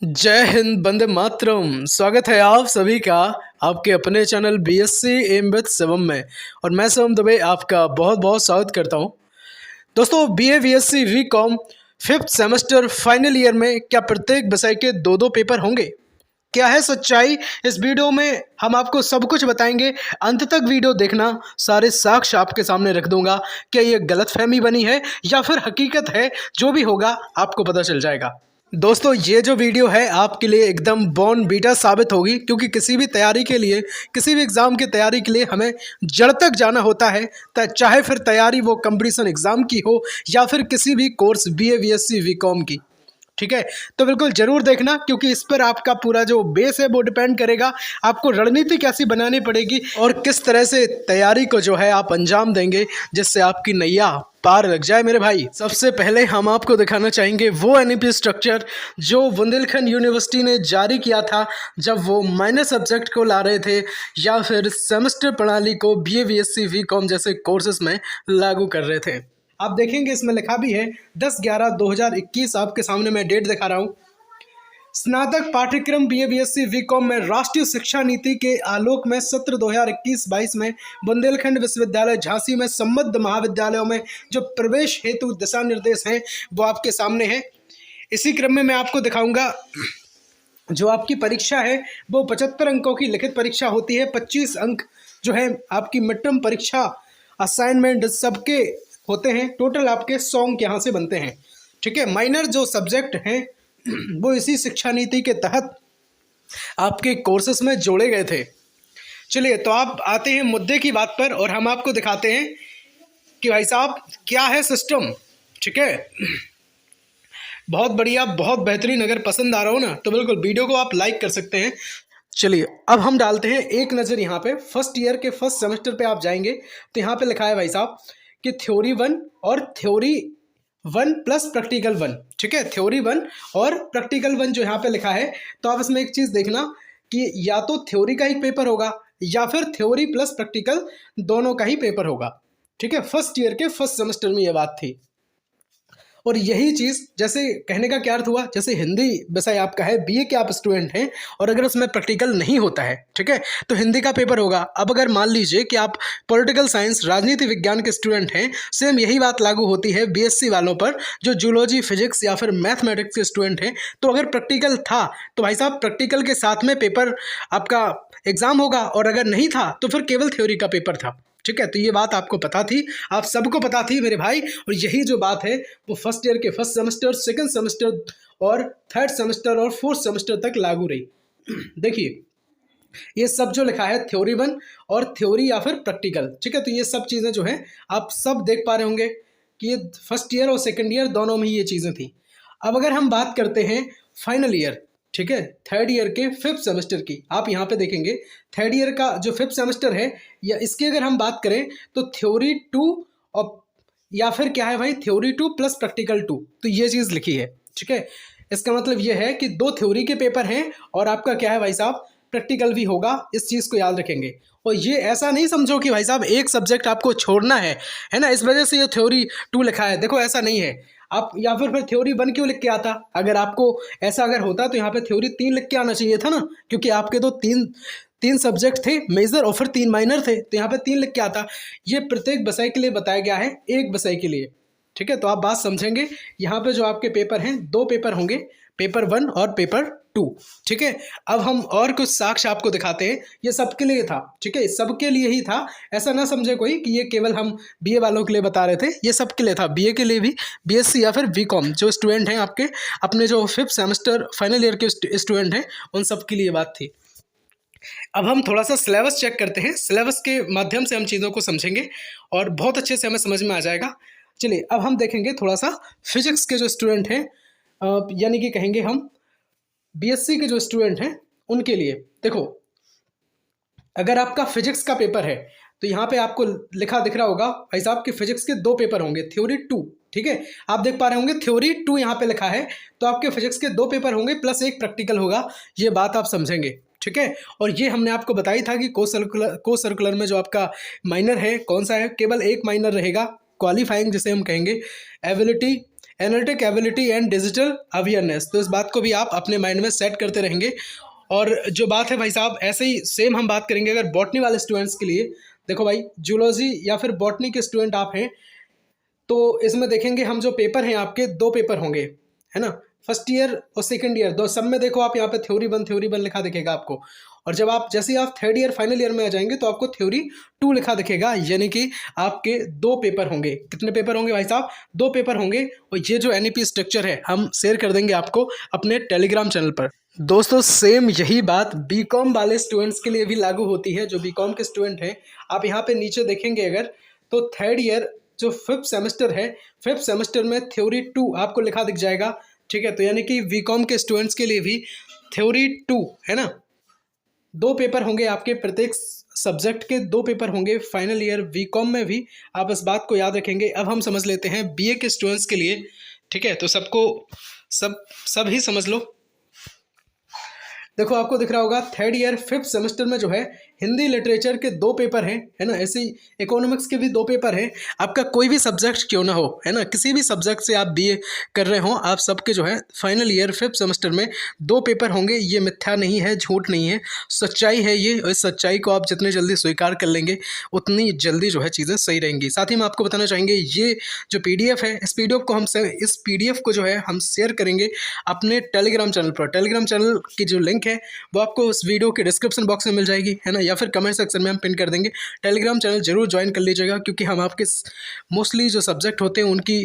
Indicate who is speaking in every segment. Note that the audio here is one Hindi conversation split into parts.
Speaker 1: जय हिंद, वंदे मातरम। स्वागत है आप सभी का आपके अपने channel BSc M with Shivam में। और मैं शिवम दुबे आपका बहुत बहुत स्वागत करता हूं। दोस्तों, BA BSc BCom fifth semester final year में क्या प्रत्येक विषय के दो दो पेपर होंगे? क्या है सच्चाई? इस वीडियो में हम आपको सब कुछ बताएंगे। अंत तक वीडियो देखना, सारे साक्ष्य आपके सामने रख दूंगा। क्या ये गलतफहमी बनी है या फिर हकीकत है? जो भी होगा आपको पता चल जाएगा। दोस्तों, ये जो वीडियो है आपके लिए एकदम बॉर्न बीटा साबित होगी, क्योंकि किसी भी तैयारी के लिए, किसी भी एग्ज़ाम की तैयारी के लिए हमें जड़ तक जाना होता है। चाहे फिर तैयारी वो कंपटीशन एग्ज़ाम की हो या फिर किसी भी कोर्स बीए बीएससी बीकॉम की। ठीक है, तो बिल्कुल ज़रूर देखना, क्योंकि इस पर आपका पूरा जो बेस है वो डिपेंड करेगा। आपको रणनीति कैसी बनानी पड़ेगी और किस तरह से तैयारी को जो है आप अंजाम देंगे, जिससे आपकी नैया पार लग जाए मेरे भाई। सबसे पहले हम आपको दिखाना चाहेंगे वो एनईपी स्ट्रक्चर जो बुंदेलखंड यूनिवर्सिटी ने जारी किया था जब वो माइनर सब्जेक्ट को ला रहे थे या फिर सेमेस्टर प्रणाली को बीए बीएससी बीकॉम जैसे कोर्सेज में लागू कर रहे थे। आप देखेंगे इसमें लिखा भी है 10/11/2021। आपके सामने मैं डेट दिखा रहा हूँ। स्नातक पाठ्यक्रम बीए बीएससी बीकॉम में राष्ट्रीय शिक्षा नीति के आलोक में सत्र 2021-22 में बुंदेलखंड विश्वविद्यालय झांसी में संबद्ध महाविद्यालयों में जो प्रवेश हेतु दिशा निर्देश हैं वो आपके सामने हैं। इसी क्रम में मैं आपको दिखाऊंगा जो आपकी परीक्षा है वो 75 अंकों की लिखित परीक्षा होती है। 25 अंक जो है आपकी मिड टर्म परीक्षा, असाइनमेंट सबके होते हैं। टोटल आपके 100 अंक यहाँ से बनते हैं। ठीक है, माइनर जो सब्जेक्ट हैं वो इसी शिक्षा नीति के तहत आपके कोर्सेस में जोड़े गए थे। चलिए, तो आप आते हैं मुद्दे की बात पर और हम आपको दिखाते हैं कि भाई साहब क्या है सिस्टम। ठीक है, बहुत बढ़िया, बहुत बेहतरीन। अगर पसंद आ रहा हो ना तो बिल्कुल वीडियो को आप लाइक कर सकते हैं। चलिए, अब हम डालते हैं एक नज़र यहाँ पे। फर्स्ट ईयर के फर्स्ट सेमेस्टर पे आप जाएंगे तो यहाँ पे लिखा है भाई साहब कि थ्योरी 1 और थ्योरी 1 प्लस प्रैक्टिकल 1। ठीक है, थ्योरी 1 और प्रैक्टिकल 1 जो यहाँ पे लिखा है, तो आप इसमें एक चीज़ देखना कि या तो थ्योरी का ही पेपर होगा या फिर थ्योरी प्लस प्रैक्टिकल दोनों का ही पेपर होगा। ठीक है, फर्स्ट ईयर के फर्स्ट सेमेस्टर में ये बात थी। और यही चीज़, जैसे कहने का क्या अर्थ हुआ, जैसे हिंदी विषय आपका है, बीए के आप स्टूडेंट हैं और अगर उसमें प्रैक्टिकल नहीं होता है, ठीक है, तो हिंदी का पेपर होगा। अब अगर मान लीजिए कि आप पॉलिटिकल साइंस, राजनीति विज्ञान के स्टूडेंट हैं, सेम यही बात लागू होती है बीएससी वालों पर जो जूलॉजी, फिजिक्स या फिर मैथमेटिक्स के स्टूडेंट हैं। तो अगर प्रैक्टिकल था तो भाई साहब प्रैक्टिकल के साथ में पेपर आपका एग्ज़ाम होगा, और अगर नहीं था तो फिर केवल थ्योरी का पेपर था। ठीक है, तो ये बात आपको पता थी, आप सबको पता थी मेरे भाई। और यही जो बात है वो फर्स्ट ईयर के फर्स्ट सेमेस्टर, सेकंड सेमेस्टर और थर्ड सेमेस्टर और फोर्थ सेमेस्टर तक लागू रही। देखिए, ये सब जो लिखा है थ्योरी 1 और थ्योरी या फिर प्रैक्टिकल, ठीक है, तो ये सब चीज़ें जो हैं आप सब देख पा रहे होंगे कि ये फर्स्ट ईयर और सेकेंड ईयर दोनों में ही ये चीज़ें थी। अब अगर हम बात करते हैं फाइनल ईयर, ठीक है, थर्ड ईयर के फिफ्थ सेमेस्टर की, आप यहाँ पे देखेंगे थर्ड ईयर का जो फिफ्थ सेमेस्टर है या इसकी अगर हम बात करें तो थ्योरी 2 और या फिर क्या है भाई, थ्योरी 2 प्लस प्रैक्टिकल 2, तो ये चीज़ लिखी है। ठीक है, इसका मतलब ये है कि 2 थ्योरी के पेपर हैं और आपका क्या है भाई साहब, प्रैक्टिकल भी होगा। इस चीज़ को याद रखेंगे। और ये ऐसा नहीं समझो कि भाई साहब एक सब्जेक्ट आपको छोड़ना है ना, इस वजह से ये थ्योरी 2 लिखा है। देखो, ऐसा नहीं है। आप या फिर थ्योरी 1 क्यों लिख के आता? अगर आपको ऐसा अगर होता तो यहाँ पे थ्योरी 3 लिख के आना चाहिए था ना, क्योंकि आपके तो तीन सब्जेक्ट थे मेजर और फिर 3 माइनर थे, तो यहाँ पे 3 लिख के आता। ये प्रत्येक विषय के लिए बताया गया है, एक विषय के लिए। ठीक है, तो आप बात समझेंगे। यहाँ पे जो आपके पेपर हैं, 2 पेपर होंगे, पेपर 1 और पेपर 2। ठीक है, अब हम और कुछ साक्ष्य आपको दिखाते हैं। ये सबके लिए था, ठीक है, सबके लिए ही था। ऐसा ना समझे कोई कि ये केवल हम बीए वालों के लिए बता रहे थे, ये सबके लिए था। बीए के लिए भी, बीएससी या फिर बीकॉम जो स्टूडेंट हैं आपके, अपने जो फिफ्थ सेमेस्टर फाइनल ईयर के स्टूडेंट हैं, उन सब के लिए बात थी। अब हम थोड़ा सा सिलेबस चेक करते हैं। सिलेबस के माध्यम से हम चीज़ों को समझेंगे और बहुत अच्छे से हमें समझ में आ जाएगा। चलिए, अब हम देखेंगे थोड़ा सा फिजिक्स के जो स्टूडेंट हैं, यानी कि कहेंगे हम बीएससी के जो स्टूडेंट हैं उनके लिए। देखो, अगर आपका फिजिक्स का पेपर है तो यहाँ पे आपको लिखा दिख रहा होगा भाई साहब कि फिजिक्स के 2 पेपर होंगे, थ्योरी 2। ठीक है, आप देख पा रहे होंगे थ्योरी 2 यहाँ पे लिखा है, तो आपके फिजिक्स के 2 पेपर होंगे प्लस एक प्रैक्टिकल होगा। ये बात आप समझेंगे। ठीक है, और ये हमने आपको बताई था कि को सर्कुलर में जो आपका माइनर है कौन सा है, केवल एक माइनर रहेगा, क्वालिफाइंग जिसे हम कहेंगे, ability, analytic ability and digital awareness. तो इस बात को भी आप अपने माइंड में सेट करते रहेंगे। और जो बात है भाई साहब, ऐसे ही सेम हम बात करेंगे अगर बॉटनी वाले स्टूडेंट्स के लिए। देखो भाई, जूलॉजी या फिर बॉटनी के स्टूडेंट आप हैं तो इसमें देखेंगे हम जो पेपर हैं आपके 2 पेपर होंगे, है ना, फर्स्ट ईयर और सेकंड ईयर। दो सब में देखो आप यहाँ पे थ्योरी 1 लिखा दिखेगा आपको। और जब आप जैसे आप थर्ड ईयर फाइनल ईयर में आ जाएंगे तो आपको थ्योरी 2 लिखा दिखेगा, यानी कि आपके 2 पेपर होंगे। कितने पेपर होंगे भाई साहब? 2 पेपर होंगे। और ये जो एनईपी स्ट्रक्चर है हम शेयर कर देंगे आपको अपने टेलीग्राम चैनल पर। दोस्तों सेम यही बात बीकॉम वाले स्टूडेंट्स के लिए भी लागू होती है। जो बीकॉम के स्टूडेंट हैं, आप यहाँ पे नीचे देखेंगे अगर, तो थर्ड ईयर जो 5th सेमेस्टर है, 5th सेमेस्टर में थ्योरी 2 आपको लिखा दिख जाएगा। ठीक है, तो यानी कि बीकॉम के स्टूडेंट्स के लिए भी थ्योरी 2 है ना, 2 पेपर होंगे आपके, प्रत्येक सब्जेक्ट के 2 पेपर होंगे फाइनल ईयर बीकॉम में भी। आप इस बात को याद रखेंगे। अब हम समझ लेते हैं बीए के स्टूडेंट्स के लिए। ठीक है, तो सबको सब ही समझ लो। देखो आपको दिख रहा होगा थर्ड ईयर 5th सेमेस्टर में जो है हिंदी लिटरेचर के 2 पेपर हैं, है ना, ऐसे ही इकोनॉमिक्स के भी 2 पेपर हैं। आपका कोई भी सब्जेक्ट क्यों ना हो, है ना, किसी भी सब्जेक्ट से आप बीए कर रहे हो, आप सबके जो है फाइनल ईयर 5th सेमेस्टर में 2 पेपर होंगे। ये मिथ्या नहीं है, झूठ नहीं है, सच्चाई है ये। और इस सच्चाई को आप जितने जल्दी स्वीकार कर लेंगे उतनी जल्दी जो है चीज़ें सही रहेंगी। साथ ही हम आपको बताना चाहेंगे ये जो PDF है, इस PDF को जो है हम शेयर करेंगे अपने टेलीग्राम चैनल पर। टेलीग्राम चैनल की जो लिंक है वो आपको उस वीडियो के डिस्क्रिप्शन बॉक्स में मिल जाएगी, है ना, या फिर कमेंट सेक्शन में हम पिन कर देंगे। टेलीग्राम चैनल जरूर ज्वाइन कर लीजिएगा, क्योंकि हम आपके मोस्टली जो सब्जेक्ट होते हैं उनकी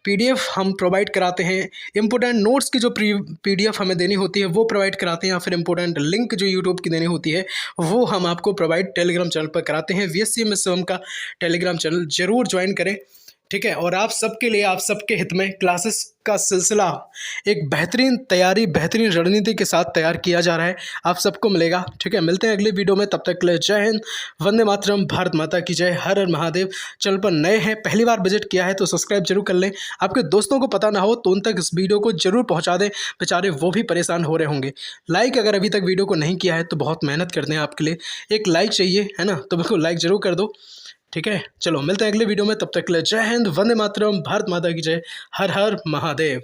Speaker 1: PDF हम प्रोवाइड कराते हैं। इंपॉर्टेंट नोट्स की जो PDF हमें देनी होती है वो प्रोवाइड कराते हैं, या फिर इंपॉर्टेंट लिंक जो यूट्यूब की देनी होती है वो हम आपको प्रोवाइड टेलीग्राम चैनल पर कराते हैं। VSC का टेलीग्राम चैनल जरूर ज्वाइन करें। ठीक है, और आप सबके लिए, आप सबके हित में क्लासेस का सिलसिला एक बेहतरीन तैयारी, बेहतरीन रणनीति के साथ तैयार किया जा रहा है, आप सबको मिलेगा। ठीक है, मिलते हैं अगली वीडियो में, तब तक के लिए जय हिंद, वंदे मातरम, भारत माता की जय, हर हर महादेव। चैनल पर नए हैं, पहली बार विजिट किया है तो सब्सक्राइब जरूर कर लें। आपके दोस्तों को पता ना हो तो उन तक इस वीडियो को जरूर पहुँचा दें, बेचारे वो भी परेशान हो रहे होंगे। लाइक अगर अभी तक वीडियो को नहीं किया है तो बहुत मेहनत करते हैं आपके लिए, एक लाइक चाहिए, है ना, तो बिल्कुल लाइक जरूर कर दो। ठीक है, चलो मिलते हैं अगले वीडियो में, तब तक के लिए जय हिंद, वंदे मातरम, भारत माता की जय, हर हर महादेव।